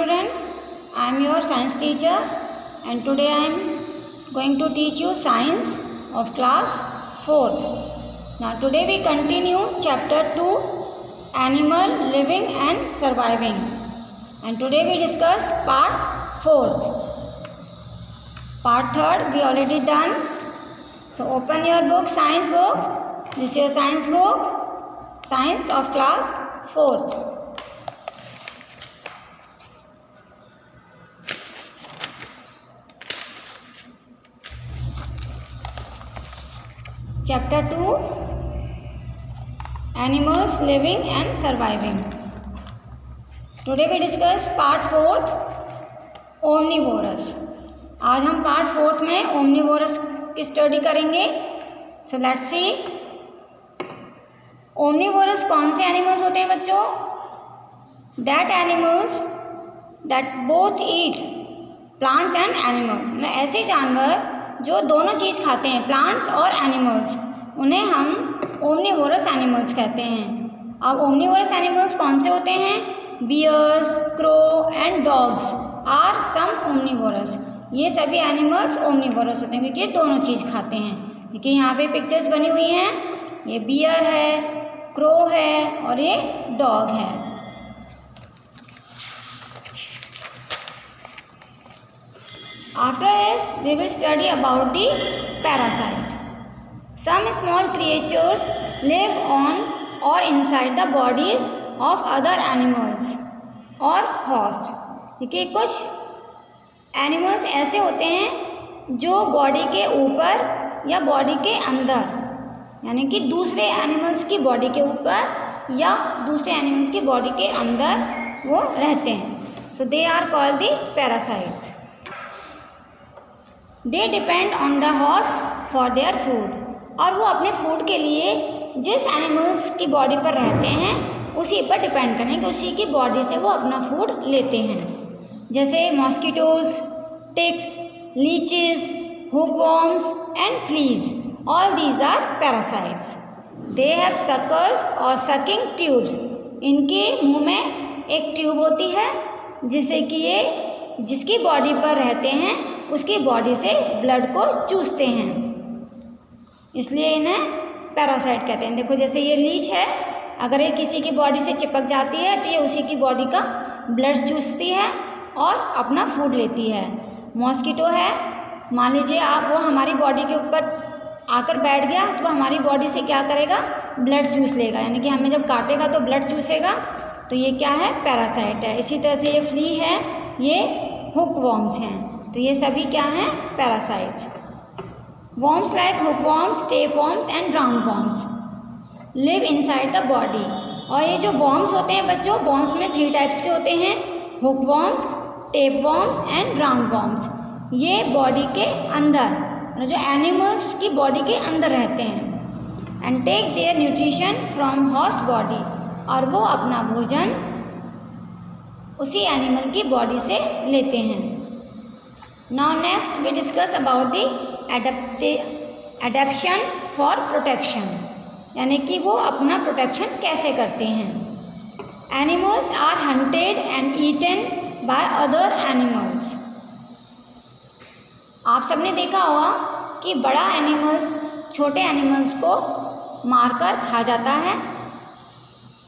students, I am your science teacher and today I am going to teach you science of class 4th. Now today we continue chapter 2, animal living and surviving, and today we discuss part 4th. Part 3rd we already done. So open your book, science book. This is your science book, science of class 4th. Chapter 2, Animals Living and Surviving. Today we discuss part 4th, Omnivorous. आज हम part 4th में omnivorous की study करेंगे. So let's see, omnivorous कौन से animals होते हैं बच्चों? That animals that both eat plants and animals. मतलब ऐसे जानवर जो दोनों चीज़ खाते हैं, प्लांट्स और एनिमल्स, उन्हें हम ओमनिवोरस एनिमल्स कहते हैं. अब ओमनिवोरस एनिमल्स कौन से होते हैं? Bears, crow and dogs are some omnivorous. ये सभी एनिमल्स ओमनिवोरस होते हैं क्योंकि ये दोनों चीज़ खाते हैं. देखिए यहाँ पे पिक्चर्स बनी हुई हैं. ये बियर है, क्रो है और ये डॉग है. After this, we will study about the parasite. Some small creatures live on or inside the bodies of other animals or host. देखिए कुछ एनिमल्स ऐसे होते हैं जो बॉडी के ऊपर या बॉडी के अंदर, यानी कि दूसरे एनिमल्स की बॉडी के ऊपर या दूसरे एनिमल्स की बॉडी के अंदर वो रहते हैं. So they are called the parasites. They depend on the host for their food. और वो अपने फूड के लिए जिस एनिमल्स की बॉडी पर रहते हैं उसी पर डिपेंड करें कि उसी की बॉडी से वो अपना फूड लेते हैं. जैसे mosquitoes, ticks, leeches, hookworms and fleas, all these are parasites. They have suckers और सकिंग ट्यूब्स. इनके मुंह में एक ट्यूब होती है जिससे कि ये जिसकी बॉडी पर रहते हैं उसकी बॉडी से ब्लड को चूसते हैं, इसलिए इन्हें पैरासाइट कहते हैं. देखो जैसे ये लीच है, अगर ये किसी की बॉडी से चिपक जाती है तो ये उसी की बॉडी का ब्लड चूसती है और अपना फूड लेती है. मॉस्किटो है, मान लीजिए आप वो हमारी बॉडी के ऊपर आकर बैठ गया तो हमारी बॉडी से क्या करेगा? ब्लड चूस लेगा, यानी कि हमें जब काटेगा तो ब्लड चूसेगा. तो ये क्या है? पैरासाइट है. इसी तरह से ये फ्ली है, ये हुकवॉर्म्स हैं. तो ये सभी क्या हैं? Parasites. Worms like hookworms, tapeworms and roundworms live inside the body. और ये जो वर्म्स होते हैं बच्चों, वर्म्स में 3 टाइप्स के होते हैं: हुकवॉर्म्स, टेपवर्म्स एंड राउंडवॉर्म्स. ये बॉडी के अंदर, जो एनिमल्स की बॉडी के अंदर रहते हैं. And take their nutrition from host body. और वो अपना भोजन उसी एनिमल की बॉडी से लेते हैं. Now next we discuss about the adaptation for protection, यानी कि वो अपना प्रोटेक्शन कैसे करते हैं. Animals are hunted and eaten by other animals. आप सबने देखा होगा कि बड़ा एनिमल्स छोटे एनिमल्स को मारकर खा जाता है.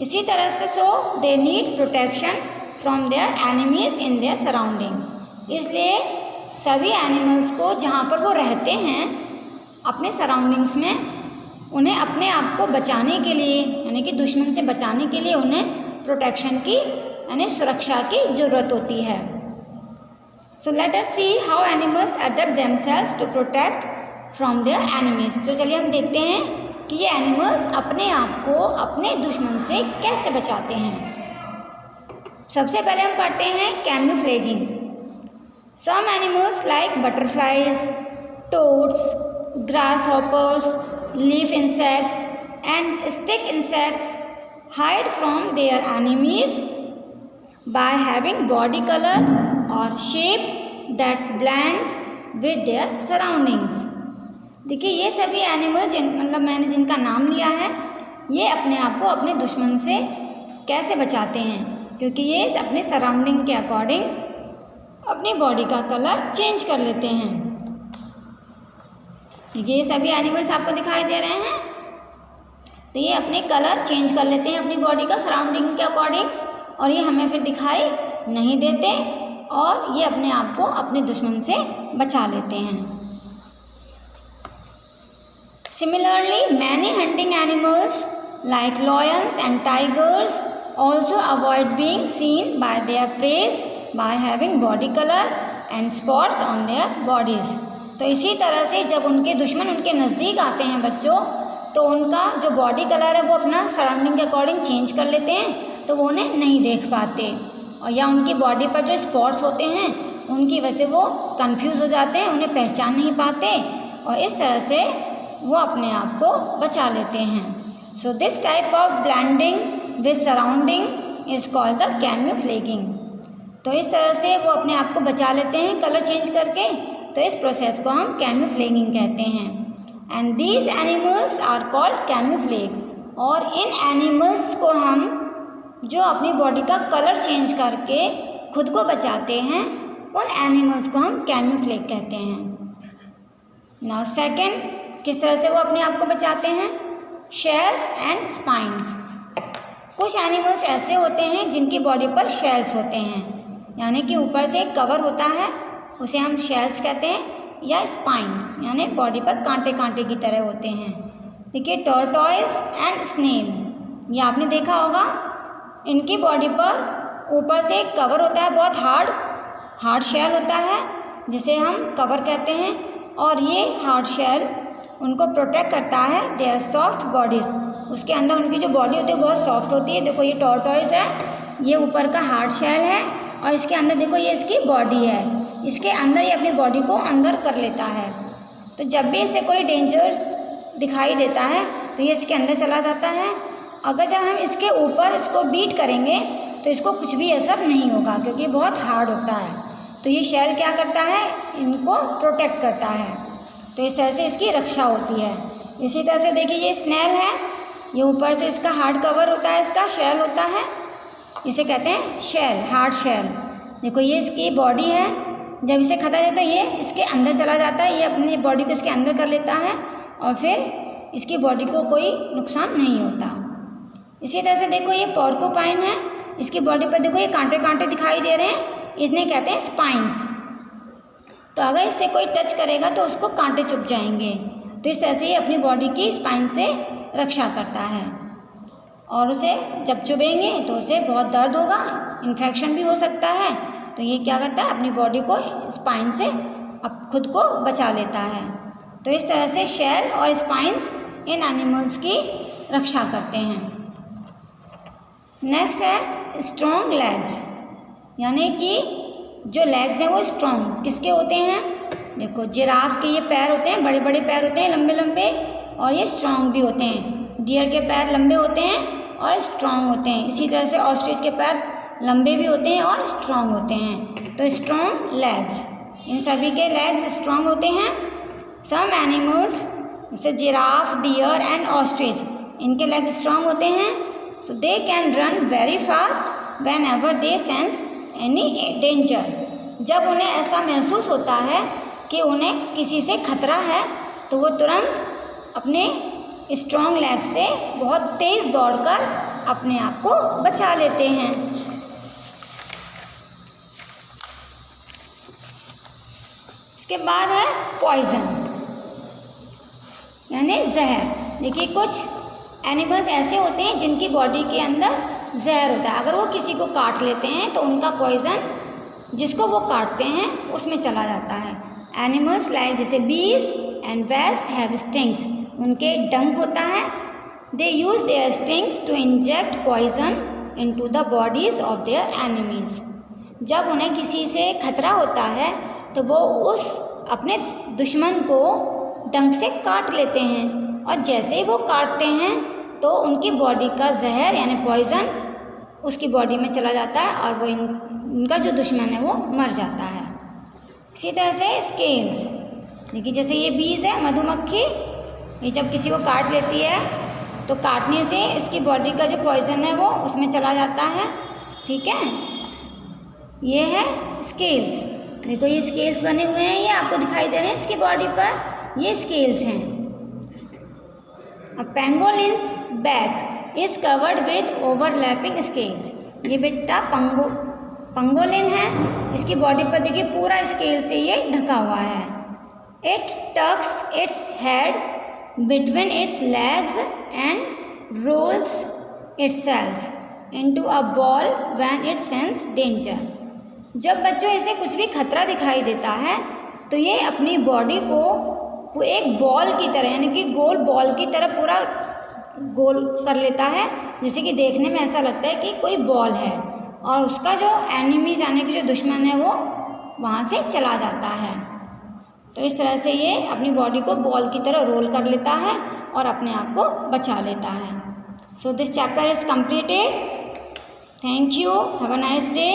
इसी तरह से they need protection from their enemies in their surrounding. इसलिए सभी एनिमल्स को जहाँ पर वो रहते हैं अपने सराउंडिंग्स में, उन्हें अपने आप को बचाने के लिए, यानी कि दुश्मन से बचाने के लिए उन्हें प्रोटेक्शन की, यानी सुरक्षा की ज़रूरत होती है. So let us see how animals adapt themselves to protect from their enemies. तो चलिए हम देखते हैं कि ये एनिमल्स अपने आप को अपने दुश्मन से कैसे बचाते हैं. सबसे पहले हम पढ़ते हैं कैमोफ्लेजिंग. Some animals like butterflies, toads, grasshoppers, leaf insects and stick insects hide from their enemies by having body color or shape that blend with their surroundings. देखिए ये सभी एनिमल मतलब मैंने जिनका नाम लिया है, ये अपने आप को अपने दुश्मन से कैसे बचाते हैं. क्योंकि ये अपने सराउंडिंग के अकॉर्डिंग अपनी बॉडी का कलर चेंज कर लेते हैं। ये सभी एनिमल्स आपको दिखाई दे रहे हैं, तो ये अपने कलर चेंज कर लेते हैं अपनी बॉडी का सराउंडिंग के अकॉर्डिंग, और ये हमें फिर दिखाई नहीं देते और ये अपने आप को अपने दुश्मन से बचा लेते हैं। Similarly, many hunting animals like lions and tigers also avoid being seen by their prey by having body color and spots on their bodies. तो इसी तरह से जब उनके दुश्मन उनके नज़दीक आते हैं बच्चों, तो उनका जो बॉडी कलर है वो अपना सराउंडिंग के अकॉर्डिंग चेंज कर लेते हैं, तो वो उन्हें नहीं देख पाते, और या उनकी बॉडी पर जो स्पॉट्स होते हैं उनकी वजह से वो कंफ्यूज हो जाते हैं, उन्हें पहचान नहीं पाते, और इस तरह से वो अपने आप को बचा लेते हैं। So this type of blending with surrounding is called the camouflaging. तो इस तरह से वो अपने आप को बचा लेते हैं कलर चेंज करके, तो इस प्रोसेस को हम कैम्यूफ्लेगिंग कहते हैं। And these animals are called camouflage, और इन एनिमल्स को हम जो अपनी बॉडी का कलर चेंज करके खुद को बचाते हैं, उन एनिमल्स को हम कैम्यूफ्लेग कहते हैं। नाउ सेकेंड, किस तरह से वो अपने आप को बचाते हैं? Shells and spines. कुछ एनिमल्स ऐसे होते हैं जिनकी बॉडी पर शेल्स होते हैं, यानी कि ऊपर से एक कवर होता है, उसे हम शेल्स कहते हैं, या स्पाइंस यानी बॉडी पर कांटे कांटे की तरह होते हैं। देखिए टॉर्टॉइस एंड स्नेल, ये आपने देखा होगा, इनकी बॉडी पर ऊपर से एक कवर होता है, बहुत हार्ड शेल होता है जिसे हम कवर कहते हैं, और ये हार्ड शेल उनको प्रोटेक्ट करता है देयर सॉफ्ट बॉडीज़। उसके अंदर उनकी जो बॉडी होती है बहुत सॉफ्ट होती है। देखो ये टॉर्टॉइस है, ये ऊपर का हार्ड शेल है, और इसके अंदर देखो ये इसकी बॉडी है, इसके अंदर ये अपनी बॉडी को अंदर कर लेता है। तो जब भी इसे कोई डेंजर दिखाई देता है तो ये इसके अंदर चला जाता है। अगर जब हम इसके ऊपर इसको बीट करेंगे तो इसको कुछ भी असर नहीं होगा, क्योंकि ये बहुत हार्ड होता है। तो ये शेल क्या करता है? इनको प्रोटेक्ट करता है, तो इस तरह से इसकी रक्षा होती है। इसी तरह से देखिए ये स्नेल है, ये ऊपर से इसका हार्ड कवर होता है, इसका शेल होता है, इसे कहते हैं शेल, हार्ड शेल। देखो ये इसकी बॉडी है, जब इसे खतरा देता है ये इसके अंदर चला जाता है, ये अपनी बॉडी को इसके अंदर कर लेता है, और फिर इसकी बॉडी को कोई नुकसान नहीं होता। इसी तरह से देखो ये पोर्कोपाइन है, इसकी बॉडी पर देखो ये कांटे कांटे दिखाई दे रहे हैं, इसने कहते हैं स्पाइंस। तो अगर इससे कोई टच करेगा तो उसको कांटे चुभ जाएंगे, तो इस तरह से ये अपनी बॉडी की स्पाइन से रक्षा करता है, और उसे जब चुभेंगे तो उसे बहुत दर्द होगा, इन्फेक्शन भी हो सकता है। तो ये क्या करता है? अपनी बॉडी को स्पाइन से अब खुद को बचा लेता है। तो इस तरह से शेल और स्पाइंस इन एनिमल्स की रक्षा करते हैं। नेक्स्ट है स्ट्रॉन्ग लेग्स, यानी कि जो लेग्स हैं वो स्ट्रॉन्ग किसके होते हैं? देखो जिराफ के ये पैर होते हैं, बड़े बड़े पैर होते हैं, लंबे लंबे, और ये स्ट्रॉन्ग भी होते हैं। डियर के पैर लंबे होते हैं और स्ट्रॉन्ग होते हैं। इसी तरह से ऑस्ट्रिच के पैर लंबे भी होते हैं और स्ट्रॉन्ग होते हैं। तो स्ट्रॉन्ग लेग्स, इन सभी के लेग्स स्ट्रॉन्ग होते हैं। सम एनिमल्स जैसे जिराफ, डियर एंड ऑस्ट्रिच, इनके लेग्स स्ट्रॉन्ग होते हैं। So they can run very fast whenever they sense any danger. जब उन्हें ऐसा महसूस होता है कि उन्हें किसी से खतरा है, तो वो तुरंत अपने स्ट्रॉन्ग लेग से बहुत तेज़ दौड़कर अपने आप को बचा लेते हैं। इसके बाद है पॉइजन, यानी जहर। देखिए कुछ एनिमल्स ऐसे होते हैं जिनकी बॉडी के अंदर जहर होता है, अगर वो किसी को काट लेते हैं तो उनका पॉइजन जिसको वो काटते हैं उसमें चला जाता है। एनिमल्स लाइक जैसे बीज एंड वेस्प हैव स्टिंग्स, उनके डंक होता है। They use their stings to inject poison into the bodies of their enemies. जब उन्हें किसी से खतरा होता है तो वो उस अपने दुश्मन को डंक से काट लेते हैं, और जैसे ही वो काटते हैं तो उनकी बॉडी का जहर यानी पॉइजन उसकी बॉडी में चला जाता है, और वो इनका जो दुश्मन है वो मर जाता है। इसी तरह से स्केल्स, देखिए जैसे ये बीज है, मधुमक्खी, ये जब किसी को काट लेती है तो काटने से इसकी बॉडी का जो पॉइजन है वो उसमें चला जाता है, ठीक है, ये है स्केल्स। देखो ये स्केल्स बने हुए हैं, ये आपको दिखाई दे रहे हैं इसकी बॉडी पर, ये स्केल्स हैं। अब pangolins back is covered with overlapping scales. ये बेटा पंगोलिन है, इसकी बॉडी पर देखिए पूरा स्केल से ये ढका हुआ है। It tucks its head between its legs and rolls itself into a ball when it sense danger. जब बच्चों इसे कुछ भी खतरा दिखाई देता है तो ये अपनी बॉडी को एक बॉल की तरह, यानी कि गोल बॉल की तरह पूरा गोल कर लेता है, जैसे कि देखने में ऐसा लगता है कि कोई बॉल है, और उसका जो एनिमीज यानी कि जो दुश्मन है वो वहाँ से चला जाता है। तो इस तरह से ये अपनी बॉडी को बॉल की तरह रोल कर लेता है और अपने आप को बचा लेता है। So this chapter is completed. Thank you, have a nice day.